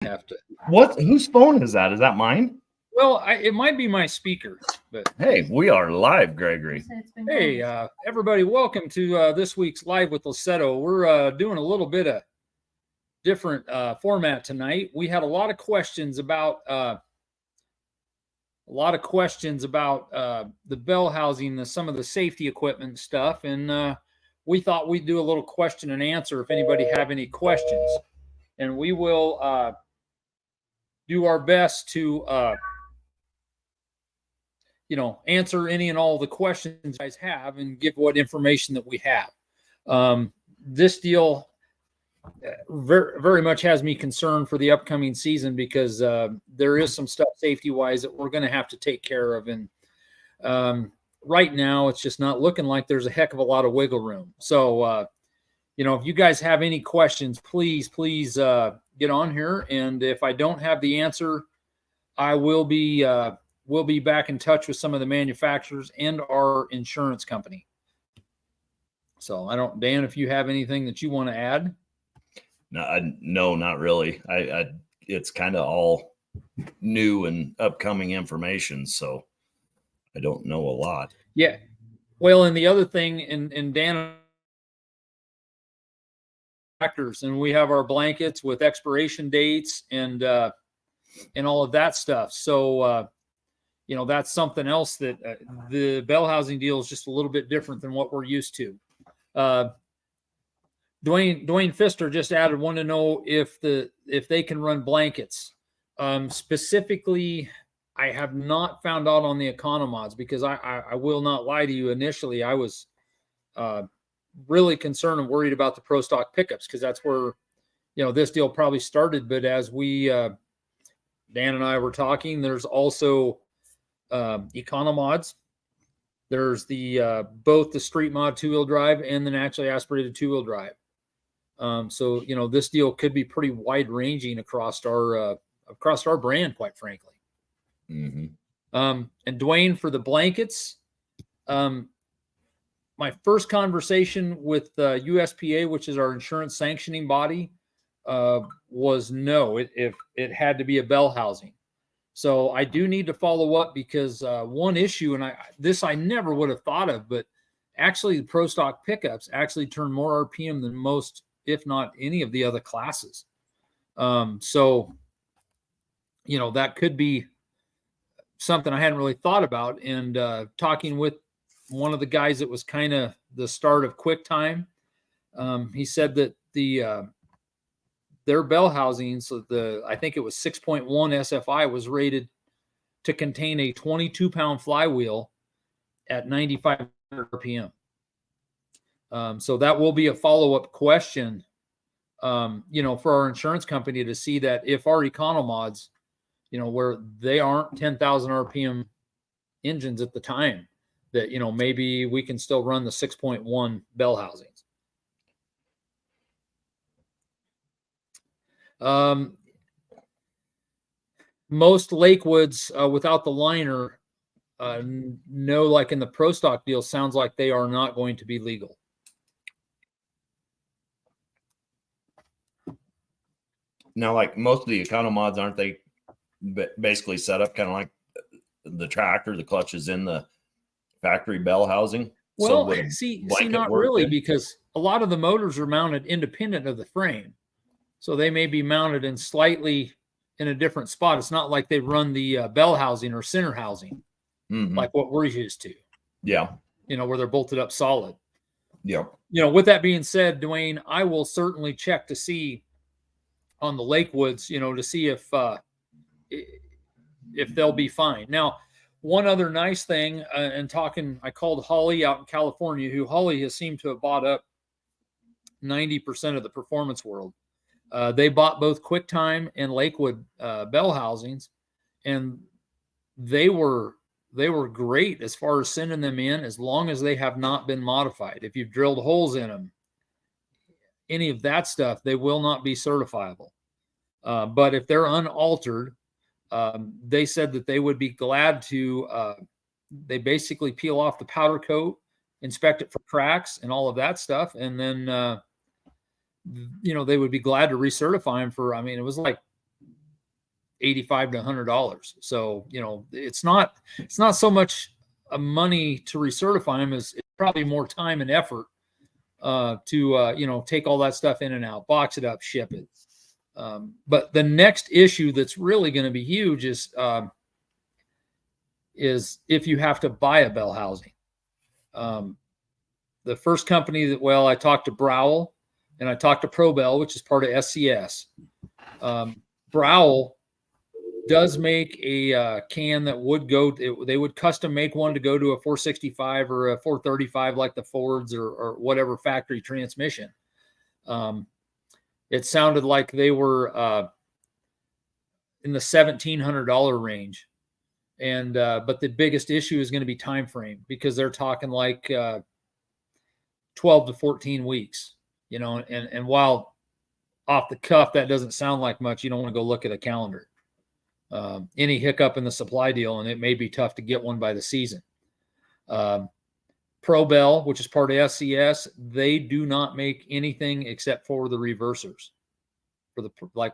have to. Whose phone is that? Is that mine? Well, it might be my speaker, but hey, we are live, Gregory. Hey, everybody, welcome to this week's Live with Lussetto. We're doing a little bit of different format tonight. We had a lot of questions about the bell housing, some of the safety equipment stuff, and we thought we'd do a little question and answer if anybody have any questions, and we will do our best to answer any and all the questions you guys have and give what information that we have. This deal very, very much has me concerned for the upcoming season because there is some stuff safety-wise that we're going to have to take care of. And right now, it's just not looking like there's a heck of a lot of wiggle room. So, if you guys have any questions, please get on here. And if I don't have the answer, I will be we'll be back in touch with some of the manufacturers and our insurance company. So Dan, if you have anything that you want to add. No, not really. It's kind of all new and upcoming information, so I don't know a lot. Yeah. Well, and the other thing, and Dan, factors, and we have our blankets with expiration dates and all of that stuff. So, that's something else that the bell housing deal is just a little bit different than what we're used to. Dwayne Pfister just added, want to know if they can run blankets. Specifically, I have not found out on the Economods because I will not lie to you. Initially, I was really concerned and worried about the Pro Stock pickups because that's where this deal probably started. But as Dan and I were talking, there's also Economods. There's the both the Street Mod 2-wheel drive and the naturally aspirated 2-wheel drive. So this deal could be pretty wide ranging across our brand, quite frankly. Mm-hmm. And Dwayne, for the blankets, my first conversation with USPA, which is our insurance sanctioning body, was no. It had to be a bell housing. So I do need to follow up because one issue, and I never would have thought of, but actually the Pro Stock pickups actually turn more RPM than most, if not any of the other classes. So that could be something I hadn't really thought about. And talking with one of the guys that was kind of the start of QuickTime, he said that their bell housing, so I think it was 6.1 SFI, was rated to contain a 22-pound flywheel at 95 RPM. So that will be a follow-up question, for our insurance company to see that if our Economods, where they aren't 10,000 RPM engines at the time, that, maybe we can still run the 6.1 bell housings. Most Lakewoods without the liner, no, like in the Pro Stock deal, sounds like they are not going to be legal. Now, like most of the Economods, aren't they basically set up kind of like the tractor, the clutch is in the factory bell housing? Well, so see, not really, because a lot of the motors are mounted independent of the frame. So they may be mounted in slightly in a different spot. It's not like they run the bell housing or center housing, like what we're used to. Yeah. Where they're bolted up solid. Yeah. With that being said, Dwayne, I will certainly check to see on the Lakewoods, to see if they'll be fine. Now, one other nice thing, and talking, I called Holly out in California, who Holly has seemed to have bought up 90% of the performance world. They bought both QuickTime and Lakewood bell housings, and they were great as far as sending them in, as long as they have not been modified. If you've drilled holes in them, any of that stuff, they will not be certifiable. But if they're unaltered, they said that they would be glad to, they basically peel off the powder coat, inspect it for cracks and all of that stuff, and then they would be glad to recertify them for, it was like $85 to $100. So, it's not so much money to recertify them as it's probably more time and effort to take all that stuff in and out, box it up, ship it. But the next issue that's really going to be huge is if you have to buy a bell housing. The first company I talked to Browell and I talked to ProBell, which is part of SCS. Browell does make a can that would go, they would custom make one to go to a 465 or a 435 like the Fords or whatever factory transmission. It sounded like they were in the $1,700 range. And but the biggest issue is going to be time frame, because they're talking like 12 to 14 weeks, and while off the cuff that doesn't sound like much, you don't want to go look at a calendar. Any hiccup in the supply deal, and it may be tough to get one by the season. ProBell, which is part of SCS, they do not make anything except for the reversers, for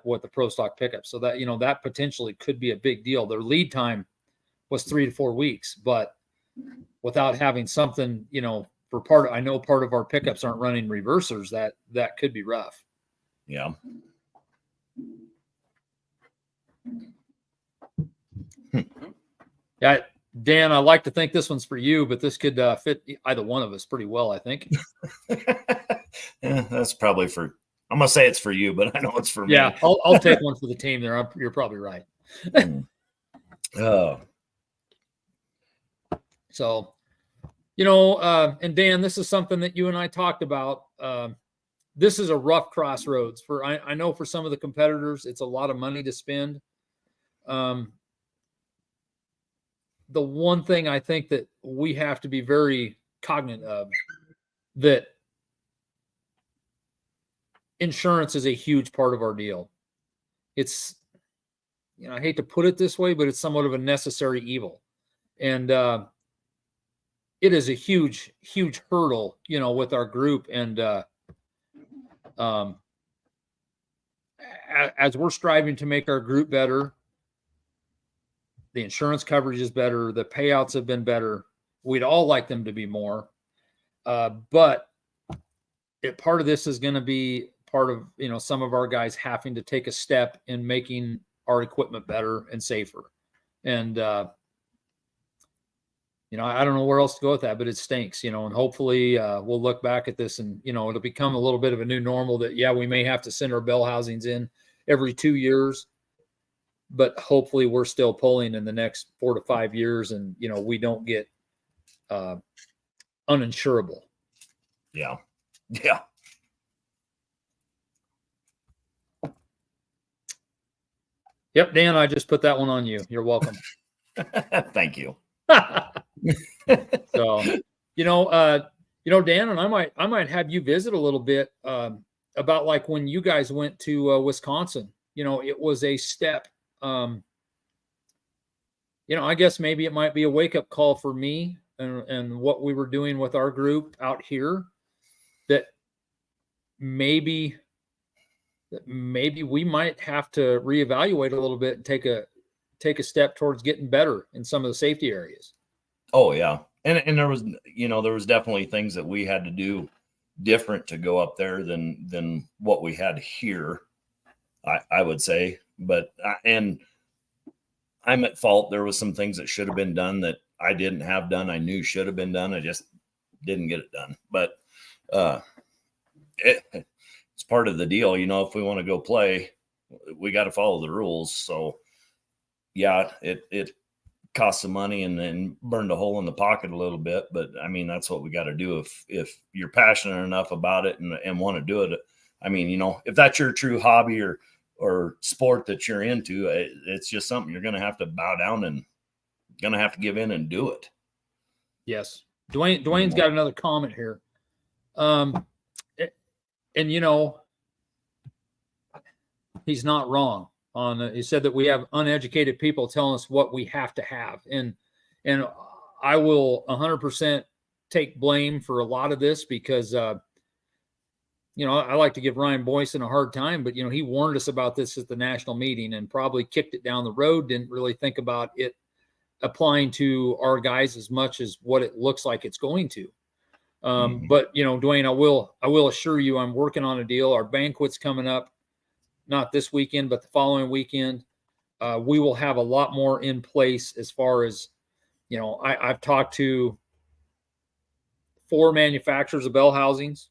what the Pro Stock pickup. So that that potentially could be a big deal. Their lead time was 3 to 4 weeks, but without having something, I know part of our pickups aren't running reversers. That could be rough. Yeah. Yeah, Dan, I like to think this one's for you, but this could fit either one of us pretty well, I think. That's probably I'm gonna say it's for you, but I know it's for me. Yeah, I'll take one for the team there. You're probably right. Oh. So, and Dan, this is something that you and I talked about. This is a rough crossroads I know for some of the competitors, it's a lot of money to spend. The one thing I think that we have to be very cognizant of, that insurance is a huge part of our deal. It's, I hate to put it this way, but it's somewhat of a necessary evil. And it is a huge, huge hurdle, with our group. And as we're striving to make our group better, the insurance coverage is better, the payouts have been better. We'd all like them to be more. But part of this is going to be part of, some of our guys having to take a step in making our equipment better and safer. And, I don't know where else to go with that, but it stinks, and hopefully we'll look back at this and, it'll become a little bit of a new normal that, we may have to send our bell housings in every 2 years, but hopefully we're still pulling in the next 4 to 5 years and, we don't get uninsurable. Yeah. Yeah. Yep. Dan, I just put that one on you. You're welcome. Thank you. So, Dan, and I might have you visit a little bit about like when you guys went to Wisconsin. It was a step. I guess maybe it might be a wake-up call for me and what we were doing with our group out here, that maybe we might have to reevaluate a little bit and take a step towards getting better in some of the safety areas. Oh yeah. And there was, there was definitely things that we had to do different to go up there than what we had here, I would say. But, and I'm at fault. There was some things that should have been done that I didn't have done. I knew should have been done. I just didn't get it done. But it's part of the deal. If we want to go play, we got to follow the rules. So yeah, it cost some money and then burned a hole in the pocket a little bit. But I mean, that's what we got to do. If you're passionate enough about it and want to do it, I mean, if that's your true hobby or sport that you're into, it's just something you're going to have to bow down and going to have to give in and do it. Yes. Dwayne's got another comment here. And he's not wrong on, he said that we have uneducated people telling us what we have to have. And I will 100% take blame for a lot of this, because I like to give Ryan Boyson a hard time, but he warned us about this at the national meeting and probably kicked it down the road. Didn't really think about it applying to our guys as much as what it looks like it's going to. But Dwayne, I will assure you, I'm working on a deal. Our banquet's coming up, not this weekend, but the following weekend. We will have a lot more in place as far as, I've talked to 4 manufacturers of bell housings.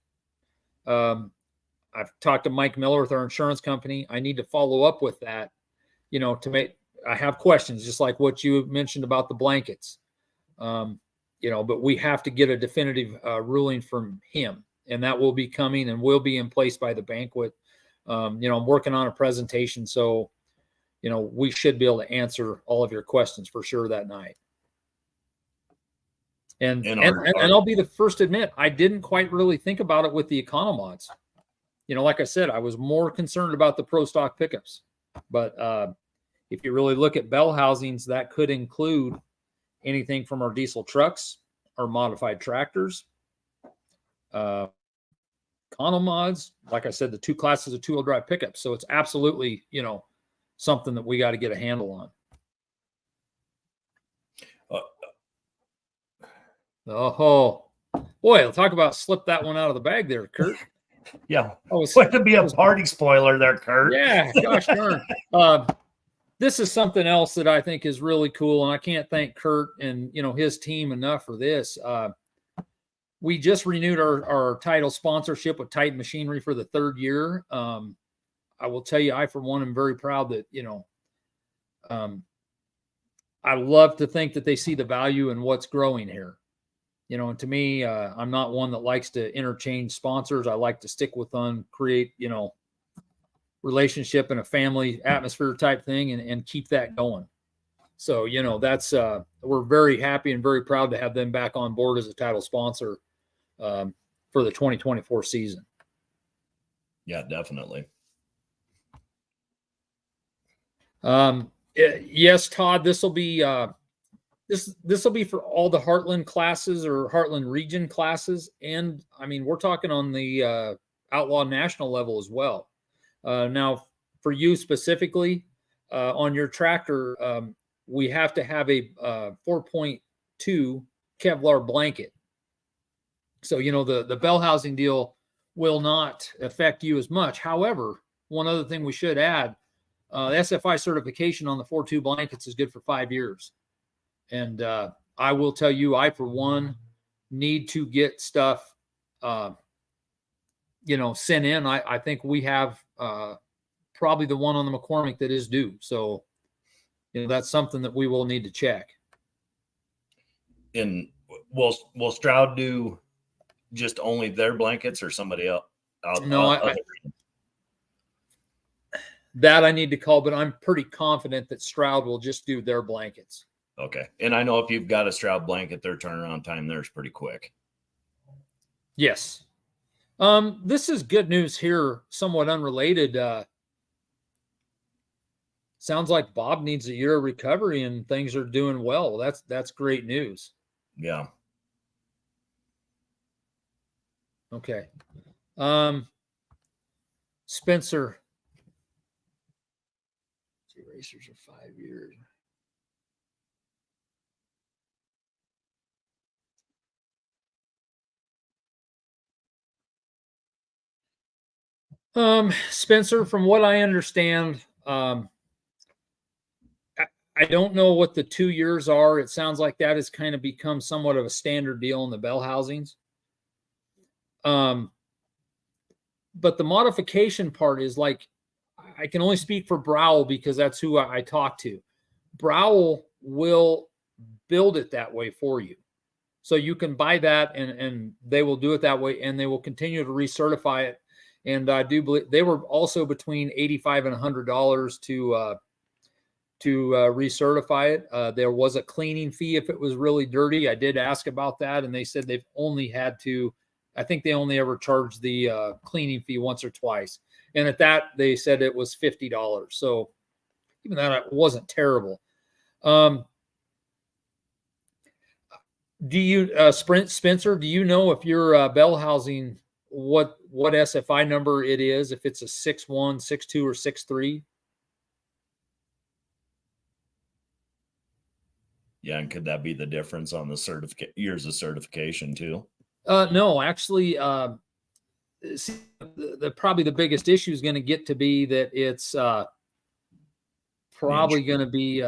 I've talked to Mike Miller with our insurance company. I need to follow up with that, I have questions just like what you mentioned about the blankets. But we have to get a definitive ruling from him, and that will be coming and will be in place by the banquet. I'm working on a presentation, so, we should be able to answer all of your questions for sure that night. And I'll be the first to admit, I didn't quite really think about it with the Economods. Like I said, I was more concerned about the Pro Stock pickups. But if you really look at bell housings, that could include anything from our diesel trucks, our modified tractors, Economods, like I said, the 2 classes of 2-wheel drive pickups. So it's absolutely, something that we got to get a handle on. Oh boy, talk about slip that one out of the bag there, Kurt. Yeah, way to be a party spoiler there, Kurt. Yeah, gosh darn. This is something else that I think is really cool, and I can't thank Kurt and his team enough for this. We just renewed our title sponsorship with Titan Machinery for the 3rd year. I will tell you, I for one am very proud that I love to think that they see the value in what's growing here. And to me, I'm not one that likes to interchange sponsors. I like to stick with them, create, relationship and a family atmosphere type thing and keep that going. So, that's, we're very happy and very proud to have them back on board as a title sponsor for the 2024 season. Yeah, definitely. Yes, Todd, this will be this will be for all the Heartland classes or Heartland region classes. And I mean, we're talking on the Outlaw National level as well. Now, for you specifically, on your tractor, we have to have a 4.2 Kevlar blanket. So, the bell housing deal will not affect you as much. However, one other thing we should add, the SFI certification on the 4.2 blankets is good for 5 years. And I will tell you, I, for one, need to get stuff, sent in. I think we have probably the one on the McCormick that is due. So, that's something that we will need to check. And will Stroud do just only their blankets or somebody else? No, that I need to call, but I'm pretty confident that Stroud will just do their blankets. Okay. And I know if you've got a Stroud blanket, their turnaround time there is pretty quick. Yes. This is good news here, somewhat unrelated. Sounds like Bob needs a year of recovery and things are doing well. That's great news. Yeah. Okay. Spencer. Racers are 5 years. Spencer, from what I understand, I don't know what the 2 years are. It sounds like that has kind of become somewhat of a standard deal in the bell housings. But the modification part is like, I can only speak for Browell because that's who I talk to. Browell will build it that way for you. So you can buy that and they will do it that way, and they will continue to recertify it. And I do believe they were also between $85 and $100 to recertify it. There was a cleaning fee if it was really dirty. I did ask about that, and they said they've only had to, I think they only ever charged the cleaning fee once or twice. And at that, they said it was $50. So even that, it wasn't terrible. Do you, Spencer, do you know if your bell housing what SFI number it is, if it's a 6.1, 6.2, or 6.3. Yeah, and could that be the difference on the years of certification too? No, actually, see, probably the biggest issue is going to get to be that it's probably going to be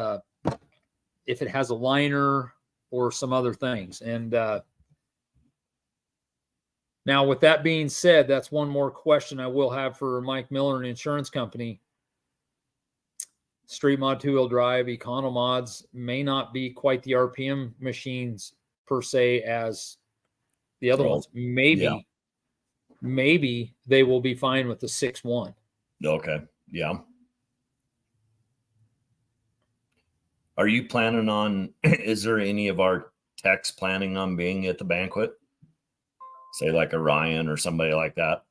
if it has a liner or some other things. And now, with that being said, that's one more question I will have for Mike Miller and Insurance Company. Street mod 2-wheel drive econo mods may not be quite the RPM machines per se as the other ones. Maybe they will be fine with the 6.1. Okay. Yeah. Are you planning on, is there any of our techs planning on being at the banquet? Say like a Ryan or somebody like that?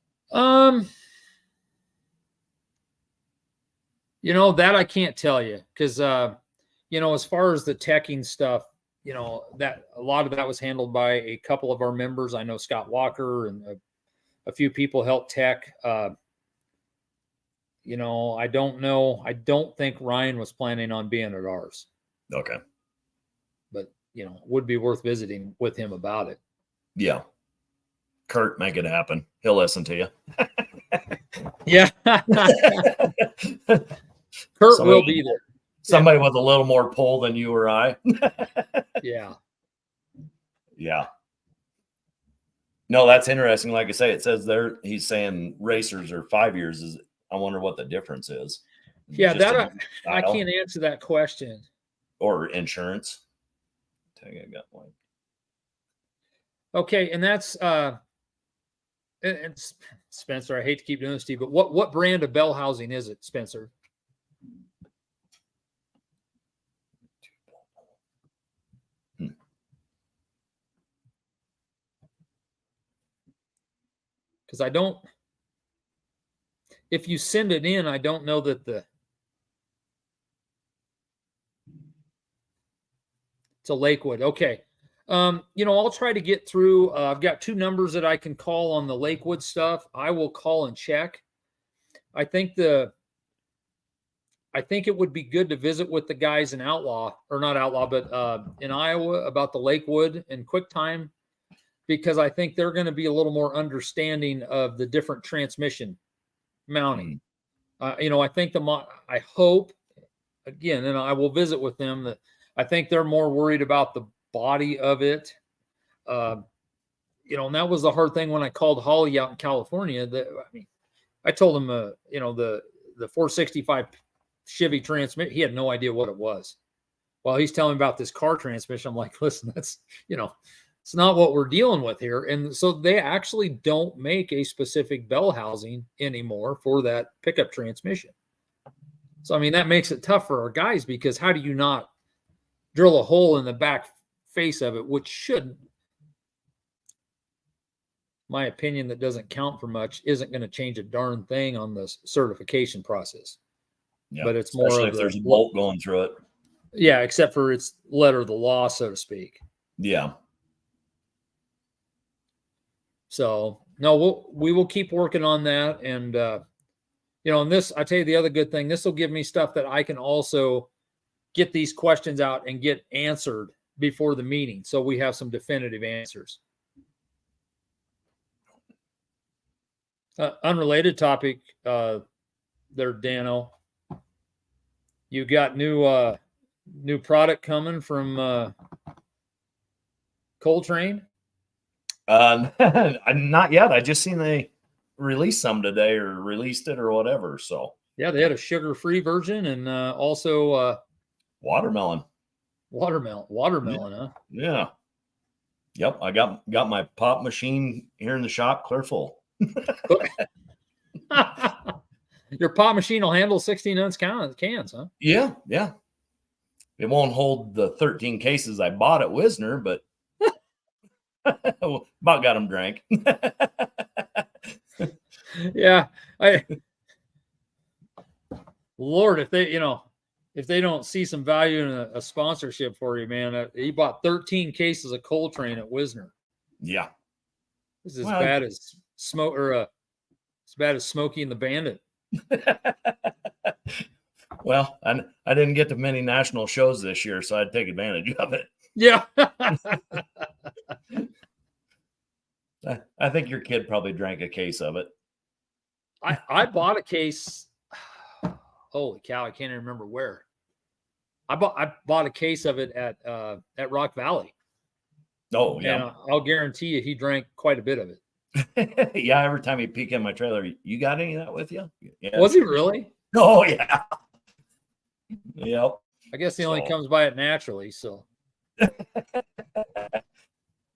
That I can't tell you because, as far as the teching stuff, that a lot of that was handled by a couple of our members. I know Scott Walker and a few people helped tech. I don't know. I don't think Ryan was planning on being at ours. Okay. But, it would be worth visiting with him about it. Yeah. Kurt, make it happen. He'll listen to you. Yeah. Kurt will be there. Somebody with a little more pull than you or I. Yeah. Yeah. No, that's interesting. Like I say, it says there, he's saying racers are 5 years. I wonder what the difference is. Yeah, that I can't answer that question. Or insurance. I think I got one. Okay, and that's and Spencer, I hate to keep doing this to you, but what brand of bell housing is it, Spencer? Because if you send it in, I don't know that it's a Lakewood. Okay. I'll try to get through. I've got 2 numbers that I can call on the Lakewood stuff. I will call and check. I think it would be good to visit with the guys in not Outlaw, but in Iowa about the Lakewood and QuickTime, because I think they're going to be a little more understanding of the different transmission mounting. I think I hope, again, and I will visit with them, that I think they're more worried about the body of it. And that was the hard thing when I called Holly out in California. I told him, the 465 Chevy transmission, he had no idea what it was. Well, he's telling me about this car transmission. I'm like, listen, that's, it's not what we're dealing with here. And so they actually don't make a specific bell housing anymore for that pickup transmission. So, that makes it tough for our guys, because how do you not drill a hole in the back face of it, which should, my opinion, that doesn't count for much, isn't going to change a darn thing on the certification process. Yeah, but it's more if there's a bolt going through it. Yeah, except for its letter of the law, so to speak. Yeah. So no, we will keep working on that, and and this, I tell you, the other good thing, this will give me stuff that I can also get these questions out and get answered before the meeting, so we have some definitive answers. Unrelated topic, there, Dano. You got new product coming from Coltrane? Not yet. I just seen they released some today, or released it, or whatever. So yeah, they had a sugar-free version, and also watermelon. Watermelon, yeah. Huh? Yeah. Yep. I got my pop machine here in the shop clear full. Your pop machine will handle 16-ounce cans, huh? Yeah. Yeah. It won't hold the 13 cases I bought at Wisner, but about got them drank. Yeah. Lord, if they don't see some value in a sponsorship for you, man, he bought 13 cases of Coltrane at Wisner. Yeah. This is as bad as Smoke or as bad as Smokey and the Bandit. Well, I didn't get to many national shows this year, so I'd take advantage of it. Yeah. I think your kid probably drank a case of it. I bought a case. Holy cow! I can't even remember where. I bought a case of it at Rock Valley. Oh yeah, and I'll guarantee you he drank quite a bit of it. Yeah, every time he peek in my trailer, you got any of that with you? Yeah. Was he really? Oh yeah. Yep. I guess he only comes by it naturally. So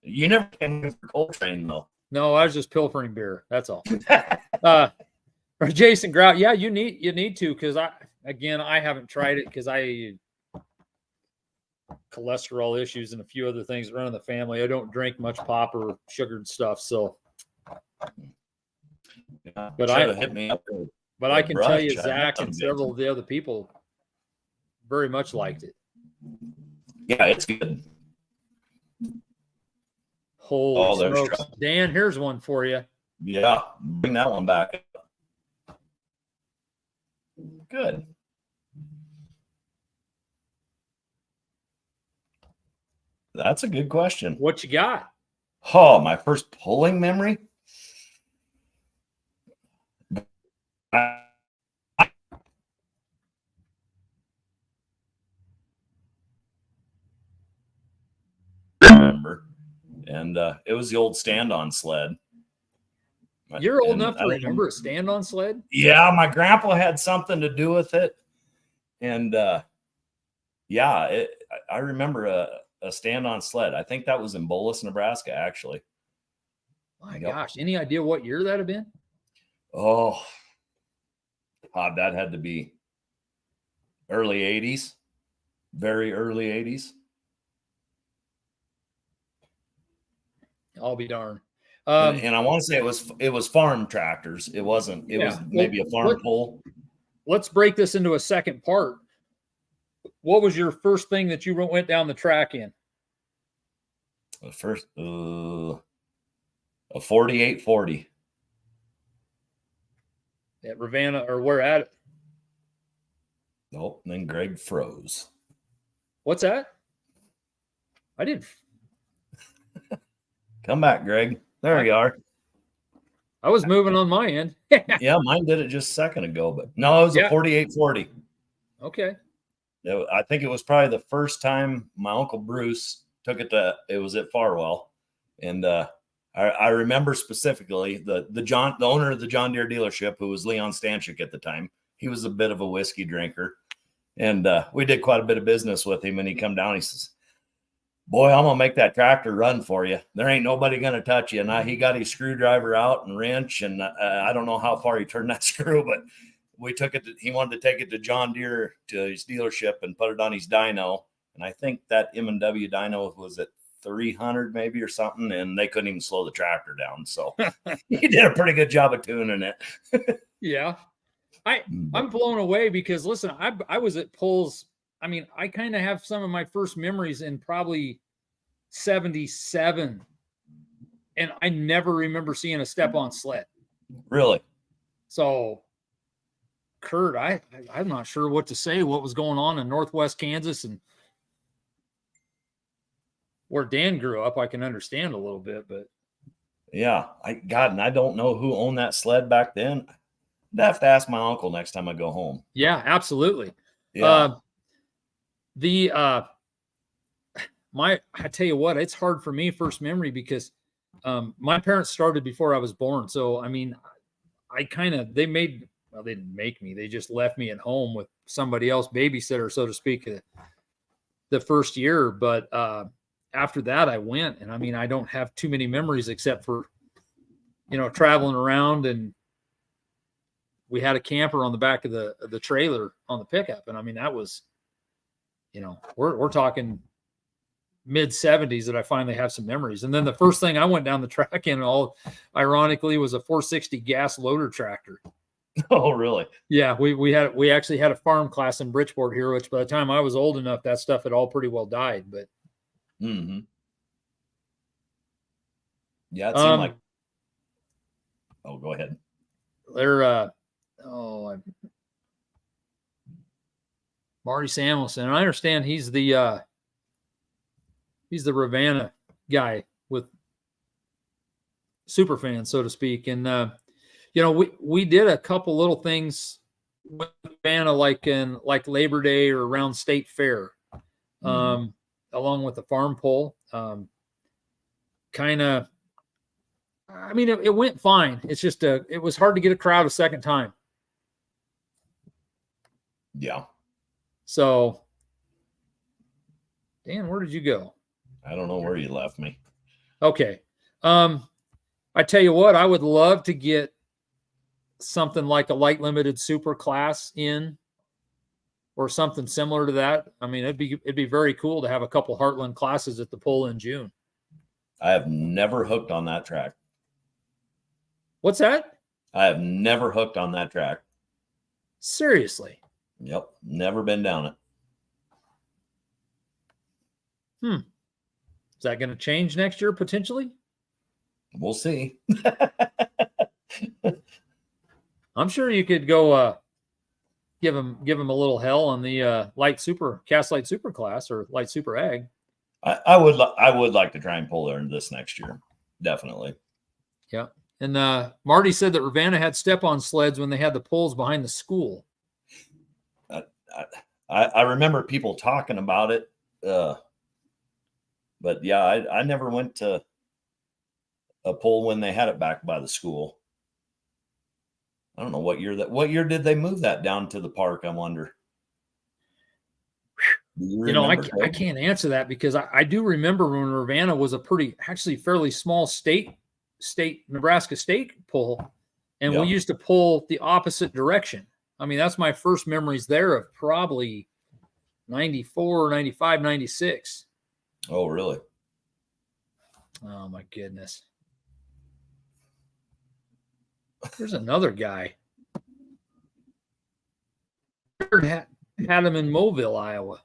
you never came for Coltrane though. No, I was just pilfering beer. That's all. Or Jason Grout. Yeah, you need to, because I haven't tried it because I cholesterol issues and a few other things running the family. I don't drink much pop or sugared stuff. So, but I hit me up. But I can tell you, Zach and several of the other people very much liked it. Yeah, it's good. Holy smokes. Dan, here's one for you. Yeah, bring that one back. Good. That's a good question. What you got? Oh, my first pulling memory? Remember, and it was the old stand-on sled. You're old enough to remember a stand-on sled? Yeah, my grandpa had something to do with it, and yeah, I remember a stand-on sled. I think that was in Bolus, Nebraska, actually. My gosh, any idea what year that'd have been? Oh, that had to be early 80s, very early 80s. I'll be darned. And I want to say it was farm tractors. It wasn't. It was maybe a farm pull. Let's break this into a second part. What was your first thing that you went down the track in? The first, a 4840. At Ravenna, or where at it? Nope. And then Greg froze. What's that? I didn't. Come back, Greg. There you are. I was moving on my end. Yeah, mine did it just a second ago, but no, it was a 4840. Okay. I think it was probably the first time my Uncle Bruce took it it was at Farwell. And I remember specifically the owner of the John Deere dealership, who was Leon Stanchik at the time. He was a bit of a whiskey drinker. And we did quite a bit of business with him. And he come down, he says, "Boy, I'm going to make that tractor run for you. There ain't nobody going to touch you." And he got his screwdriver out and wrench. And I don't know how far he turned that screw, but we took it. He wanted to take it to John Deere, to his dealership, and put it on his dyno. And I think that M&W dyno was at 300 maybe or something. And they couldn't even slow the tractor down. So he did a pretty good job of tuning it. Yeah. I'm blown away because, listen, I was at pulls. I mean, I kind of have some of my first memories in probably 77, and I never remember seeing a step-on sled. Really? So, Kurt, I'm not sure what to say, what was going on in Northwest Kansas and where Dan grew up. I can understand a little bit, but. Yeah, and I don't know who owned that sled back then. I'd have to ask my uncle next time I go home. Yeah, absolutely. Yeah. I tell you what, it's hard for me, first memory, because my parents started before I was born. So, I mean, they didn't make me, they just left me at home with somebody else, babysitter, so to speak, the first year. But after that I went, and I mean, I don't have too many memories except for, traveling around, and we had a camper on the back of the trailer on the pickup. And I mean, that was, we're talking mid 70s that I finally have some memories. And then the first thing I went down the track in, all ironically, was a 460 gas loader tractor. Oh, really? Yeah. We actually had a farm class in Bridgeport here, which by the time I was old enough, that stuff had all pretty well died, but. Yeah. It seemed like Oh, go ahead. They're Marty Samuelson. And I understand he's the Ravenna guy with Superfan, so to speak. And we did a couple little things with Ravenna, like Labor Day or around State Fair, along with the farm pole. Kind of, I mean, it went fine. It's just it was hard to get a crowd a second time. Yeah. So, Dan, where did you go? I don't know where you left me. Okay. I tell you what, I would love to get something like a light limited super class in, or something similar to that. I mean, it'd be very cool to have a couple Heartland classes at the pull in June. I have never hooked on that track. What's that? I have never hooked on that track. Seriously? Yep. Never been down it. Is that going to change next year potentially? We'll see. I'm sure you could go give him a little hell on the cast light super class or light super ag. I would like to try and pull there this next year. Definitely. Yeah. And Marty said that Ravenna had step-on sleds when they had the poles behind the school. I remember people talking about it. But yeah, I never went to a pull when they had it back by the school. I don't know what year did they move that down to the park? I wonder. I can't answer that, because I do remember when Ravenna was a fairly small Nebraska state pull, and we used to pull the opposite direction. I mean, that's my first memories there of probably 94, 95, 96. Oh, really? Oh, my goodness. There's another guy. Had him in Mobile, Iowa.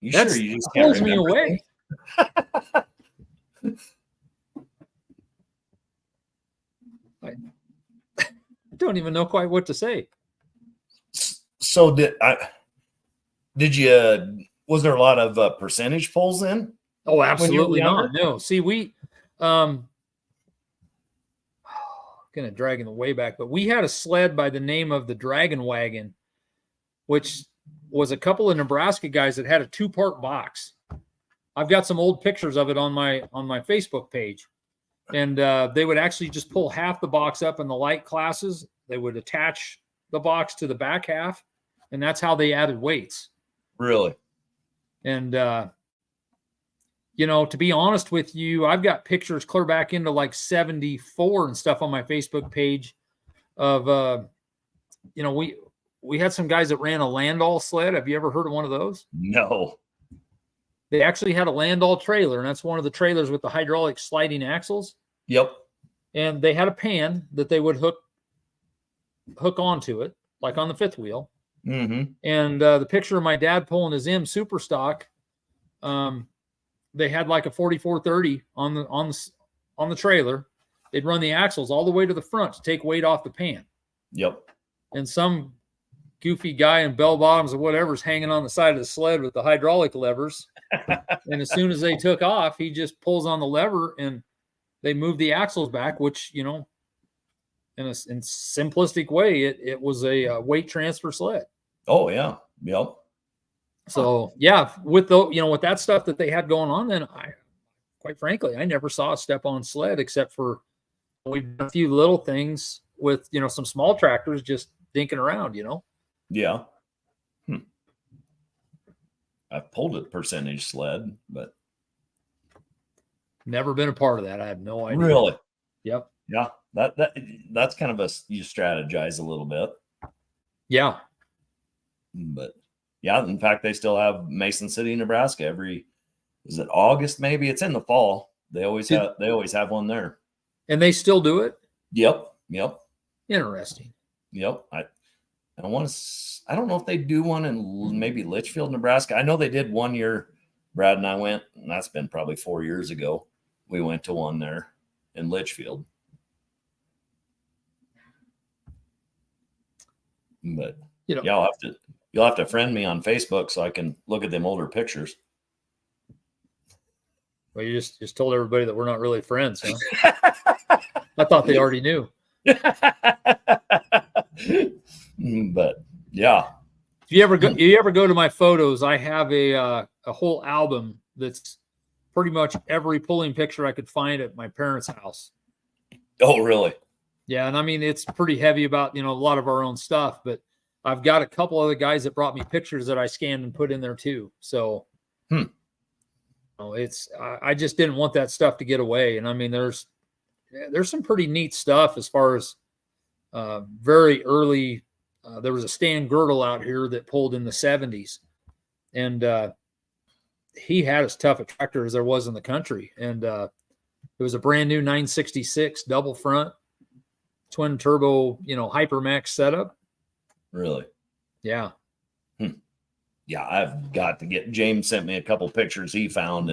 Sure you just can't remember? Me away. I don't even know quite what to say. So was there a lot of percentage pulls in? Oh, absolutely not. No. See, we gonna dragging the way back, but we had a sled by the name of the Dragon Wagon, which was a couple of Nebraska guys that had a 2-part box. I've got some old pictures of it on my Facebook page. And they would actually just pull half the box up in the light classes. They would attach the box to the back half, and that's how they added weights. Really? And, to be honest with you, I've got pictures clear back into like 74 and stuff on my Facebook page of, we had some guys that ran a Landall sled. Have you ever heard of one of those? No. They actually had a Landall trailer, and that's one of the trailers with the hydraulic sliding axles. Yep. And they had a pan that they would hook onto it, like on the fifth wheel. Mm-hmm. And the picture of my dad pulling his M Super Stock, they had like a 4430 on the trailer. They'd run the axles all the way to the front to take weight off the pan. Yep. And some goofy guy in bell bottoms or whatever's hanging on the side of the sled with the hydraulic levers. And as soon as they took off, he just pulls on the lever and they move the axles back, which, in a simplistic way, it was a weight transfer sled. Oh yeah. Yep. So yeah, with that stuff that they had going on, then quite frankly, I never saw a step-on sled except for we've done a few little things with, some small tractors just dinking around, Yeah. I've pulled a percentage sled, but never been a part of that. I have no idea. Really? Yep. Yeah. That's kind of you strategize a little bit. Yeah. But yeah, in fact, they still have Mason City, Nebraska is it August? Maybe it's in the fall. They always have one there. And they still do it? Yep. Interesting. Yep. I don't know if they do one in maybe Litchfield, Nebraska. I know they did one year Brad and I went, and that's been probably 4 years ago. We went to one there in Litchfield. But You know, yeah, you'll have to friend me on Facebook so I can look at them older pictures. well, you just told everybody that we're not really friends, huh? I thought they already knew. But yeah. If you ever go to my photos, I have a whole album that's pretty much every pulling picture I could find at my parents' house. Oh, really? Yeah, and I mean it's pretty heavy about, a lot of our own stuff, but I've got a couple other guys that brought me pictures that I scanned and put in there too. So it's I just didn't want that stuff to get away. And I mean there's some pretty neat stuff as far as very early. There was a Stan Girdle out here that pulled in the 70s, and he had as tough a tractor as there was in the country. And it was a brand new 966 double front, twin turbo, Hypermax setup. Really? Yeah. Yeah, I've got to get. James sent me a couple pictures he found,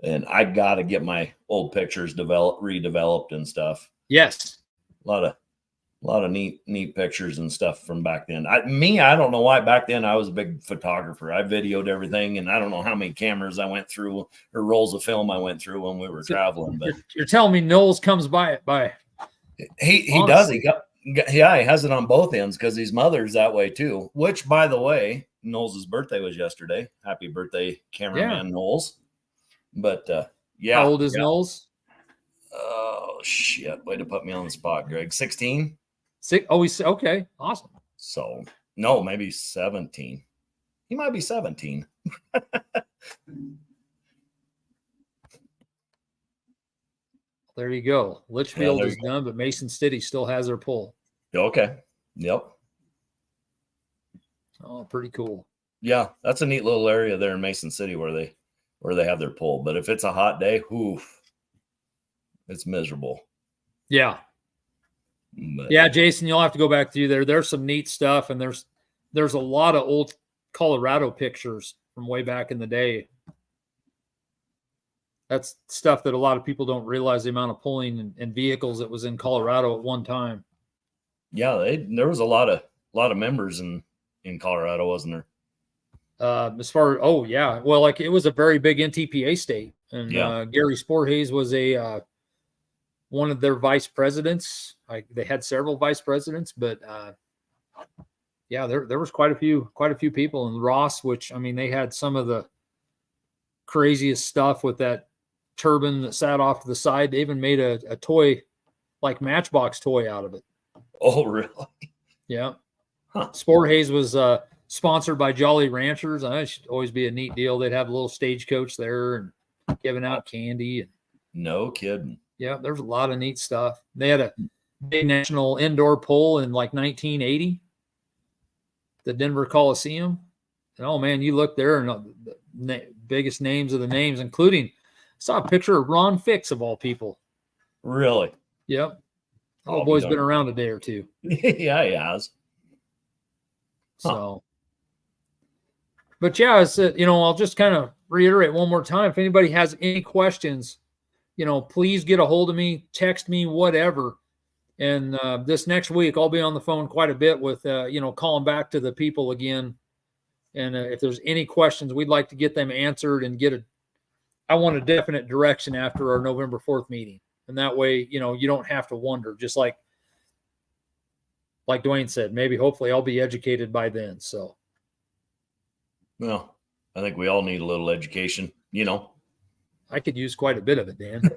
and I got to get my old pictures redeveloped and stuff. Yes. A lot of neat pictures and stuff from back then. I don't know why back then I was a big photographer. I videoed everything, and I don't know how many cameras I went through or rolls of film I went through when we were traveling. But you're telling me Knowles comes by it by. He does. He has it on both ends because his mother's that way too. Which, by the way, Knowles' birthday was yesterday. Happy birthday, cameraman Knowles. But yeah, how old is Knowles? Oh shit! Way to put me on the spot, Greg. 16. Oh, he's okay. Awesome. So no, maybe 17. He might be 17. There you go. Litchfield is done, but Mason City still has their pull. Okay. Yep. Oh, pretty cool. Yeah, that's a neat little area there in Mason City where they have their pull. But if it's a hot day, it's miserable. Yeah. But, yeah, Jason, you'll have to go back through there. There's some neat stuff, and there's a lot of old Colorado pictures from way back in the day. That's stuff that a lot of people don't realize the amount of pulling and vehicles that was in Colorado at one time. Yeah, there was a lot of members in Colorado, wasn't there? Well, like it was a very big NTPA state, and Gary Sporthays was one of their vice presidents. They had several vice presidents, but there was quite a few people. And Ross, which I mean, they had some of the craziest stuff with that turbine that sat off to the side. They even made a toy, like Matchbox toy, out of it. Oh, really? Yeah. Huh. Sporthays was sponsored by Jolly Ranchers. It should always be a neat deal. They'd have a little stagecoach there and giving out candy. And no kidding. Yeah, there's a lot of neat stuff. They had a big national indoor pull in like 1980, the Denver Coliseum. And oh man, you look there and the biggest names of the names, including I saw a picture of Ron Fix of all people. Really? Yep. Oh, boy's been around a day or two. Yeah, he has. So, but yeah, it's I'll just kind of reiterate one more time. If anybody has any questions, please get a hold of me, text me, whatever. And this next week, I'll be on the phone quite a bit with, calling back to the people again. And if there's any questions, we'd like to get them answered and I want a definite direction after our November 4th meeting. And that way, you don't have to wonder, just like Dwayne said, hopefully I'll be educated by then. So. Well, I think we all need a little education, I could use quite a bit of it, Dan.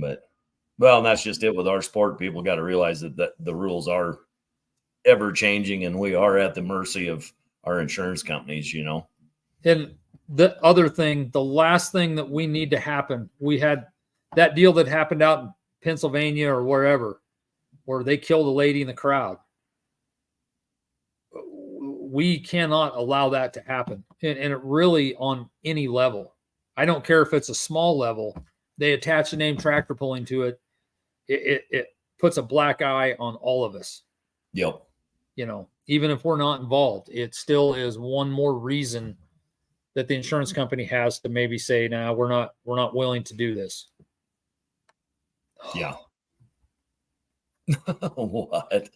But, and that's just it with our sport. People got to realize that the rules are ever changing and we are at the mercy of our insurance companies, And the other thing, the last thing that we need to happen, we had that deal that happened out in Pennsylvania or wherever, where they killed a lady in the crowd. We cannot allow that to happen. And it really on any level. I don't care if it's a small level. They attach the name tractor pulling to it. It puts a black eye on all of us. Yep. Even if we're not involved, it still is one more reason that the insurance company has to maybe say, "Now we're not willing to do this." Yeah. What?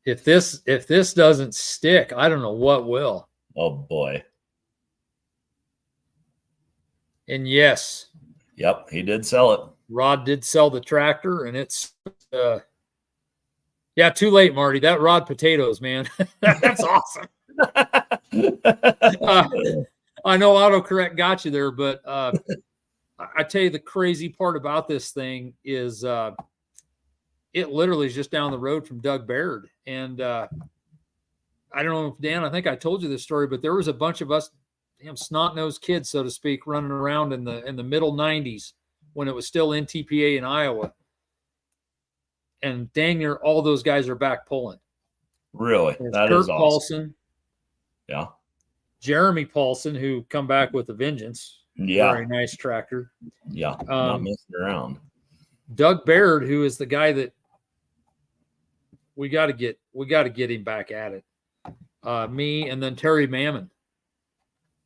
If this doesn't stick, I don't know what will. Oh boy. And yes, Yep, he did sell it. Rod did sell the tractor, and it's yeah, too late, Marty. That Rod potatoes, man. That's awesome. I know autocorrect got you there, but I tell you the crazy part about this thing is it literally is just down the road from Doug Baird. And I don't know if Dan, I think I told you this story, but there was a bunch of us damn snot-nosed kids, so to speak, running around in the middle 90s when it was still NTPA in Iowa. And dang near all those guys are back pulling. Really? That Kurt is awesome. Paulson. Yeah. Jeremy Paulson, who come back with a vengeance. Yeah. Very nice tractor. Yeah. Not messing around. Doug Baird, who is the guy that we got to get him back at it. Me and then Terry Mammon.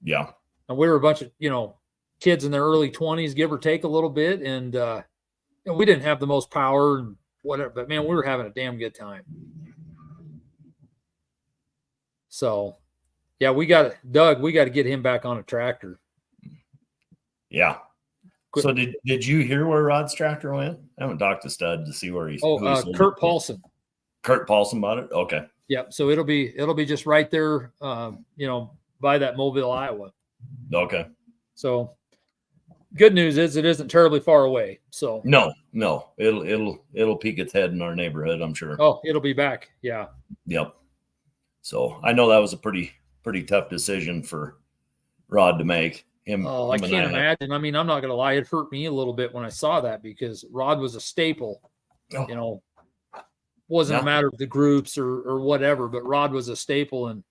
Yeah. And we were a bunch of, kids in their early 20s, give or take a little bit. And we didn't have the most power and whatever, but man, we were having a damn good time. So yeah, we got to get him back on a tractor. Yeah. So did you hear where Rod's tractor went? I haven't talked to Stud to see where he's. Kurt Paulson. Kurt Paulson bought it. Okay. Yep. So it'll be just right there, by that Mobile, Iowa. Okay. So good news is it isn't terribly far away. So no, it'll peek its head in our neighborhood, I'm sure. Oh, it'll be back. Yeah. Yep. So I know that was a pretty tough decision for Rod to make. I can't imagine. I mean, I'm not going to lie. It hurt me a little bit when I saw that because Rod was a staple, wasn't a matter of the groups or whatever, but Rod was a staple and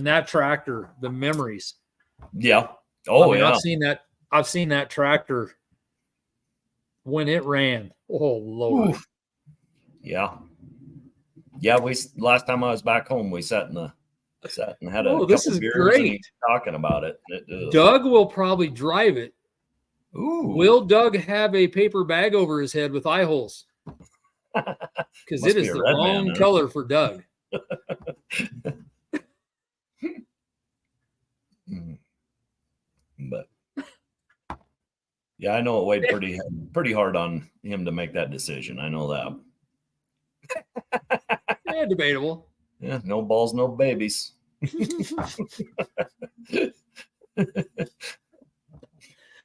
that tractor, the memories. Yeah. Oh, yeah. I've seen that tractor when it ran. Oh Lord. Oof. Yeah. Yeah. Last time I was back home, we sat and had a couple beers great. And talking about it. Doug will probably drive it. Ooh. Will Doug have a paper bag over his head with eye holes? Because it is the wrong color for Doug. But yeah, I know it weighed pretty hard on him to make that decision. I know that. Yeah, debatable. Yeah, no balls, no babies.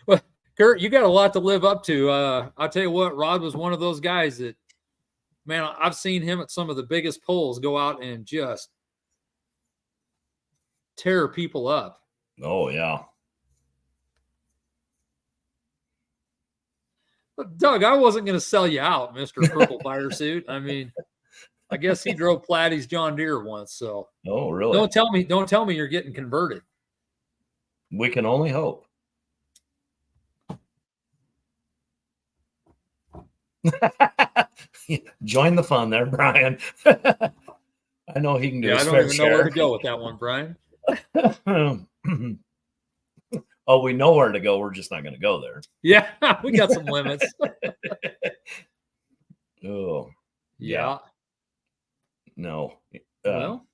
Well, Kurt, you got a lot to live up to. I'll tell you what, Rod was one of those guys that, man, I've seen him at some of the biggest pulls go out and just tear people up. Oh, yeah. But Doug, I wasn't going to sell you out, Mr. Purple Fire Suit. I mean, I guess he drove Platy's John Deere once. So, oh, really? Don't tell me you're getting converted. We can only hope. Join the fun there, Brian. I know he can do. Yeah, I don't even know where to go with that one, Brian. Oh, we know where to go. We're just not going to go there. Yeah, we got some limits. Oh, yeah. No. Well,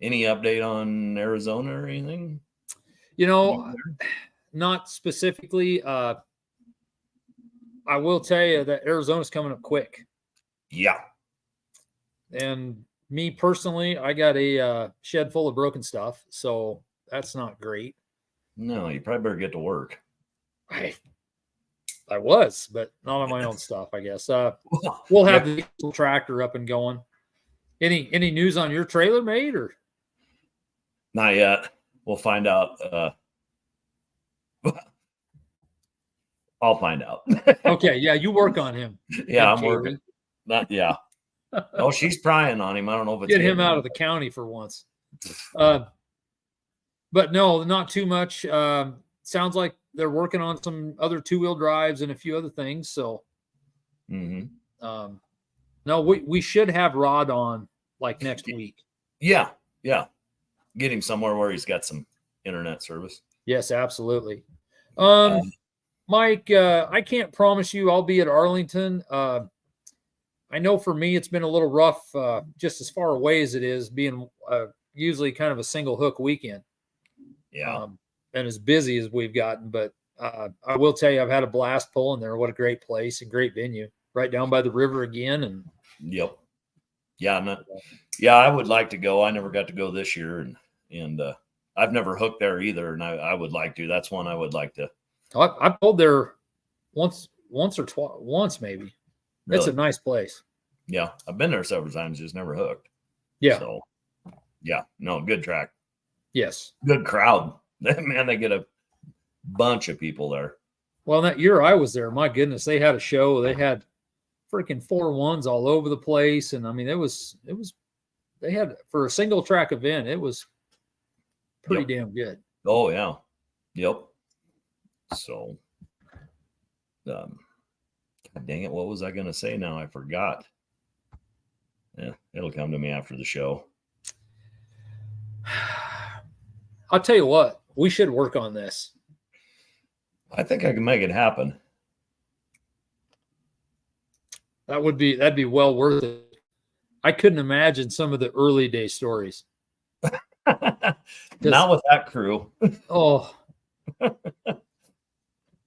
any update on Arizona or anything? Not specifically. I will tell you that Arizona's coming up quick. Yeah. And me personally, I got a shed full of broken stuff, so that's not great. No, you probably better get to work. I was, but not on my own stuff, I guess. We'll have the tractor up and going. Any news on your trailer, mate, or not yet? We'll find out. I'll find out. Okay, yeah, you work on him. Yeah, I'm working. Yeah. Oh, she's prying on him. I don't know if it's get him out of the county for once. But no, not too much. Sounds like they're working on some other 2-wheel drives and a few other things. So, no, we should have Rod on like next week. Yeah. Get him somewhere where he's got some internet service. Yes, absolutely. Um, Mike, I can't promise you I'll be at Arlington. I know for me it's been a little rough, just as far away as it is, being usually kind of a single hook weekend. yeah. And as busy as we've gotten, but I will tell you, I've had a blast pulling there. What a great place and great venue, right down by the river again. And Yep. Yeah. Yeah. I would like to go. I never got to go this year, and I've never hooked there either. And I would like to. That's one I would like to. I pulled there once or twice, once maybe. Really? It's a nice place. Yeah. I've been there several times, just never hooked. Yeah. So, yeah. No, good track. Yes. Good crowd. Man, they get a bunch of people there. Well, that year I was there, my goodness, they had a show. They had freaking 4-1s all over the place. And I mean, they had, for a single track event, it was pretty damn good. Oh, yeah. Yep. So, God dang it. What was I going to say now? I forgot. Yeah, it'll come to me after the show. I'll tell you what, we should work on this. I think I can make it happen. That'd be well worth it. I couldn't imagine some of the early day stories. Not with that crew. Oh,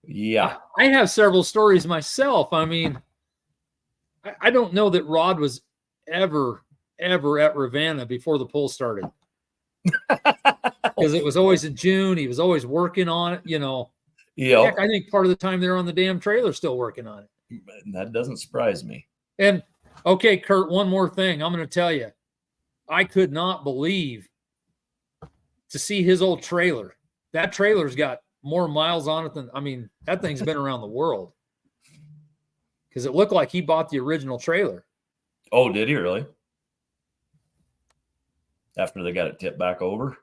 yeah. I have several stories myself. I mean, I don't know that Rod was ever at Ravenna before the pull started. Because it was always in June. He was always working on it, you know. Yeah. Heck, I think part of the time they're on the damn trailer still working on it. That doesn't surprise me. And okay, Kurt, one more thing. I'm going to tell you. I could not believe to see his old trailer. That trailer's got more miles on it than, I mean, that thing's been around the world. Because it looked like he bought the original trailer. Oh, did he really? After they got it tipped back over?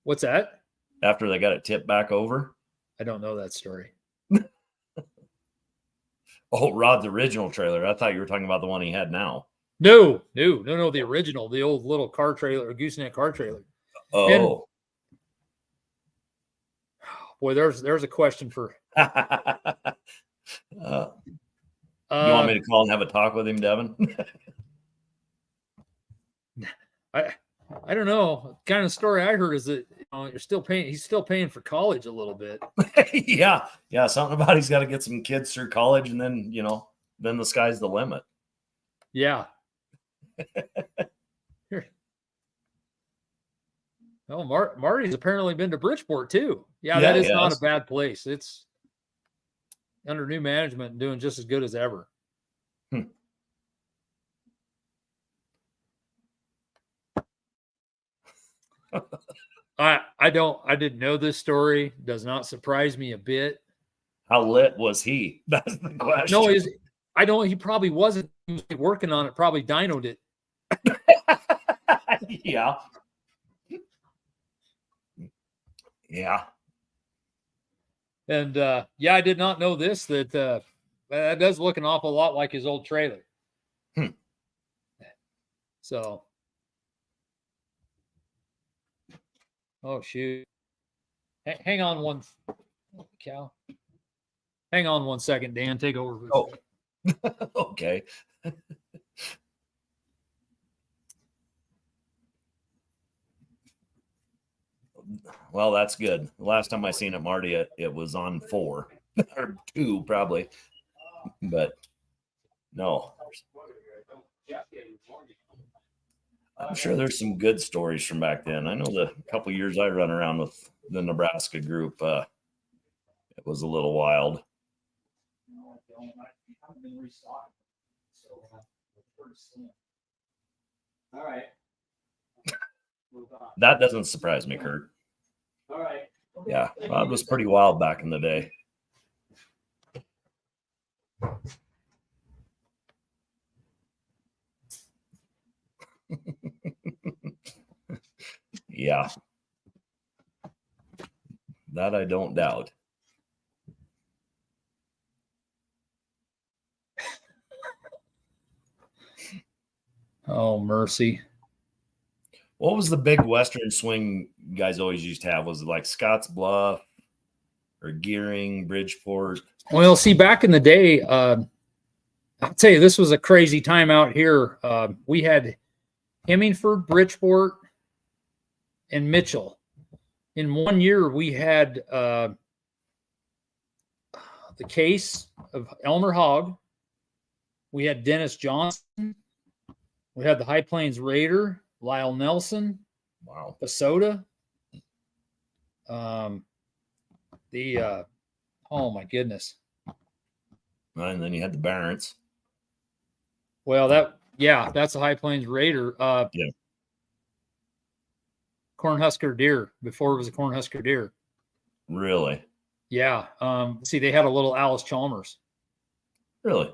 What's that? After they got it tipped back over? I don't know that story. Oh, Rod's original trailer. I thought you were talking about the one he had now. No, the original, the old little car trailer, gooseneck car trailer. Oh. And, boy, there's a question for. You want me to call and have a talk with him, Devin? I don't know. The kind of story I heard is that you're still paying. He's still paying for college a little bit. Yeah. Something about he's got to get some kids through college, and then then the sky's the limit. Yeah. Well, Marty's apparently been to Bridgeport too. Yeah, that is not a bad place. It's under new management and doing just as good as ever. I didn't know this story. Does not surprise me a bit. How lit was he? That's the question. No, he probably wasn't working on it, probably dynoed it. Yeah. And I did not know this, that that does look an awful lot like his old trailer. So, oh shoot. Hang on one cow. Hang on 1 second, Dan. Take over. Oh. Okay. Well, that's good. The last time I seen it, Marty, it was on 4 or 2 probably, but no. I'm sure there's some good stories from back then. I know the couple years I run around with the Nebraska group, it was a little wild. All right. That doesn't surprise me, Kurt. All right. Yeah, well, it was pretty wild back in the day. Yeah. That I don't doubt. Oh, mercy. What was the big Western swing guys always used to have? Was it like Scotts Bluff or Gearing, Bridgeport? Well, see, back in the day, I'll tell you, this was a crazy time out here. We had Hemingford, Bridgeport, and Mitchell. In 1 year, we had the case of Elmer Hogg. We had Dennis Johnson. We had the High Plains Raider, Lyle Nelson. Wow. Basota. Oh my goodness. And then you had the Barents. Well, that's a High Plains Raider. Yeah. Cornhusker deer before it was a Cornhusker deer. Really? Yeah. See, they had a little Alice Chalmers. Really?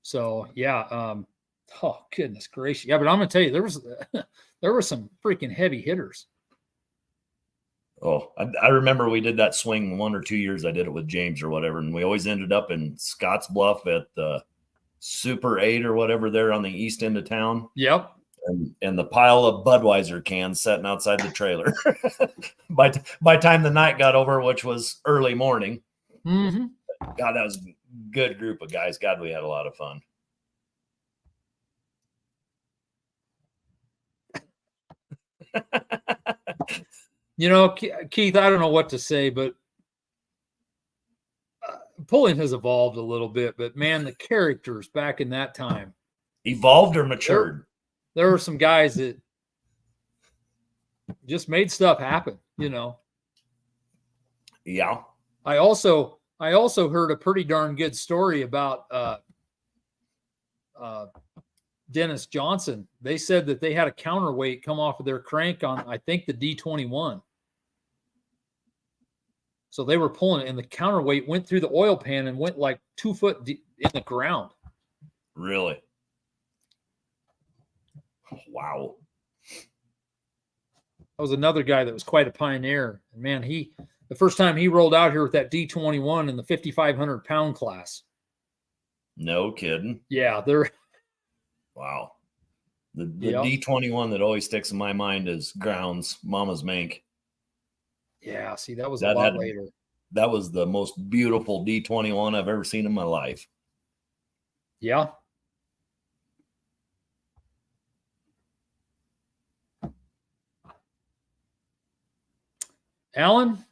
So yeah. Oh goodness gracious. Yeah, but I'm gonna tell you, there were some freaking heavy hitters. Oh, I remember we did that swing 1 or 2 years. I did it with James or whatever, and we always ended up in Scotts Bluff at the Super 8 or whatever there on the east end of town. Yep. And the pile of Budweiser cans sitting outside the trailer. by time the night got over, which was early morning. Mm-hmm. God, that was a good group of guys. God, we had a lot of fun. Keith, I don't know what to say, but pulling has evolved a little bit. But man, the characters back in that time evolved or matured. There were some guys that just made stuff happen. Yeah. I also heard a pretty darn good story about Dennis Johnson. They said that they had a counterweight come off of their crank on, I think, the D21. So they were pulling it, and the counterweight went through the oil pan and went like 2 foot deep in the ground. Really? Wow. That was another guy that was quite a pioneer. And man, the first time he rolled out here with that D21 in the 5,500 pound class. No kidding. Yeah, they're. Wow. The D21 that always sticks in my mind is Grounds, Mama's Mink. Yeah, see, that was a lot later. That was the most beautiful D21 I've ever seen in my life. Yeah. Alan?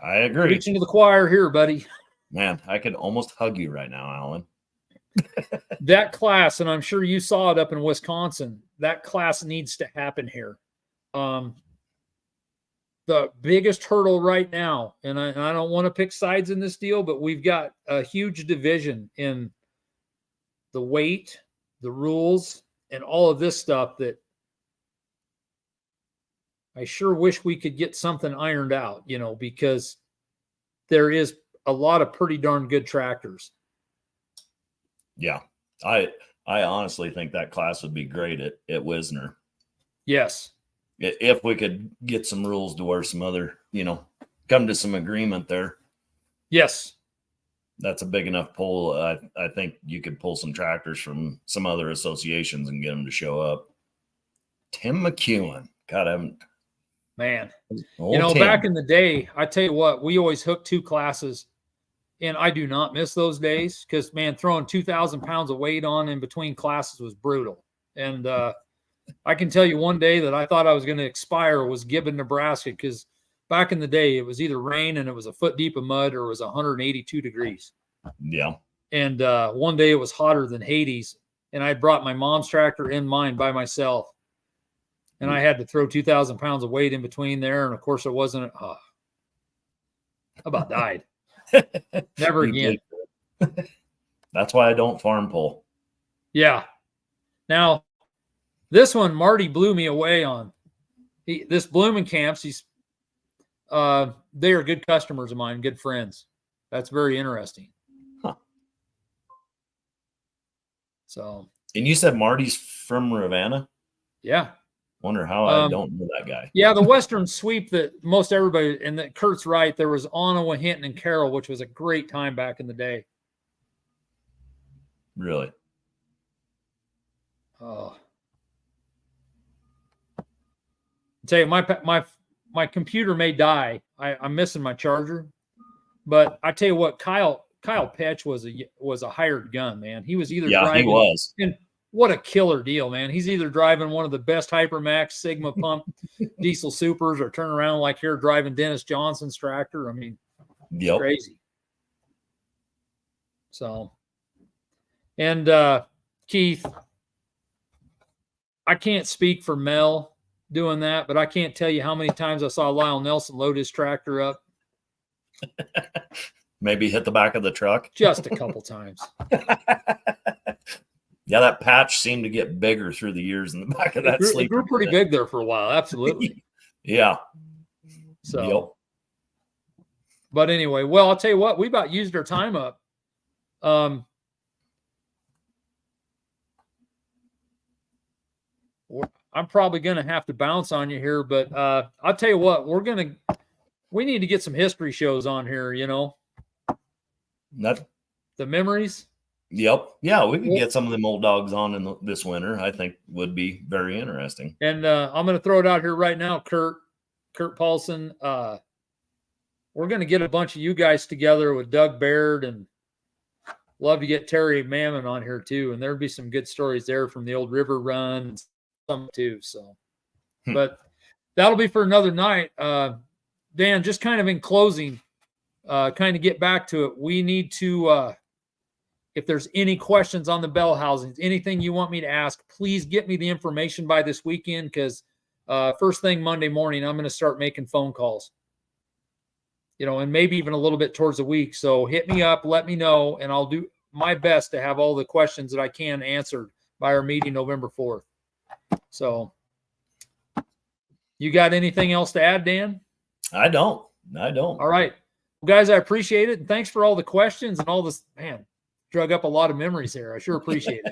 I agree. Preaching to the choir here, buddy. Man, I could almost hug you right now, Alan. That class, and I'm sure you saw it up in Wisconsin, that class needs to happen here. The biggest hurdle right now, and I don't want to pick sides in this deal, but we've got a huge division in the weight, the rules, and all of this stuff that I sure wish we could get something ironed out, because there is a lot of pretty darn good tractors. Yeah. I honestly think that class would be great at Wisner. Yes. If we could get some rules to where some other, come to some agreement there. Yes. That's a big enough pull. I think you could pull some tractors from some other associations and get them to show up. Tim McEwen. God, I haven't. Man. Tim. Back in the day, I tell you what, we always hooked 2 classes. And I do not miss those days because, man, throwing 2,000 pounds of weight on in between classes was brutal. And I can tell you one day that I thought I was going to expire was Gibbon, Nebraska, because back in the day, it was either rain and it was a foot deep of mud or it was 182 degrees. Yeah. And one day it was hotter than Hades. And I brought my mom's tractor and mine by myself. And I had to throw 2,000 pounds of weight in between there. And, of course, it wasn't. I about died. Never again. That's why I don't farm pull. Yeah. Now, this one Marty blew me away on. This Blumenkamps, they are good customers of mine, good friends. That's very interesting. Huh. So. And you said Marty's from Ravenna? Yeah. Wonder how I don't know that guy. Yeah, the Western sweep that most everybody, and that Kurt's right, there was Onawa, Hinton, and Carroll, which was a great time back in the day. Really? Oh. tell you, my computer may die. I'm missing my charger, but I tell you what, Kyle Petch was a hired gun, man. He was either driving, he was, and what a killer deal, man. He's either driving one of the best Hypermax Sigma pump diesel supers, or turn around like here driving Dennis Johnson's tractor. I mean, yep, crazy. So, and Keith, I can't speak for Mel doing that, but I can't tell you how many times I saw Lyle Nelson load his tractor up. Maybe hit the back of the truck. Just a couple times. Yeah, that patch seemed to get bigger through the years in the back of that sleeper. It grew pretty big there for a while. Absolutely. Yeah. So, yep. But anyway, well, I'll tell you what, we about used our time up. I'm probably going to have to bounce on you here, but I'll tell you what, we need to get some history shows on here, you know. The memories. Yep. Yeah, we could get some of them old dogs on this winter. I think would be very interesting. And I'm going to throw it out here right now, Kurt Paulson. We're going to get a bunch of you guys together with Doug Baird, and love to get Terry Mammon on here too. And there'd be some good stories there from the old river run and some too. So, but that'll be for another night. Dan, just kind of in closing, kind of get back to it. We need to, if there's any questions on the bell housings, anything you want me to ask, please get me the information by this weekend, because first thing Monday morning, I'm going to start making phone calls, you know, and maybe even a little bit towards the week. So hit me up, let me know, and I'll do my best to have all the questions that I can answered by our meeting November 4th. So you got anything else to add, Dan? I don't. All right. Well, guys, I appreciate it. And thanks for all the questions and all this, man. Drug up a lot of memories here. I sure appreciate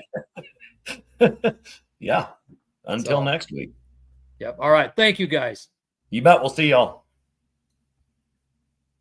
it. Yeah. Until next week. Yep. All right. Thank you, guys. You bet. We'll see y'all.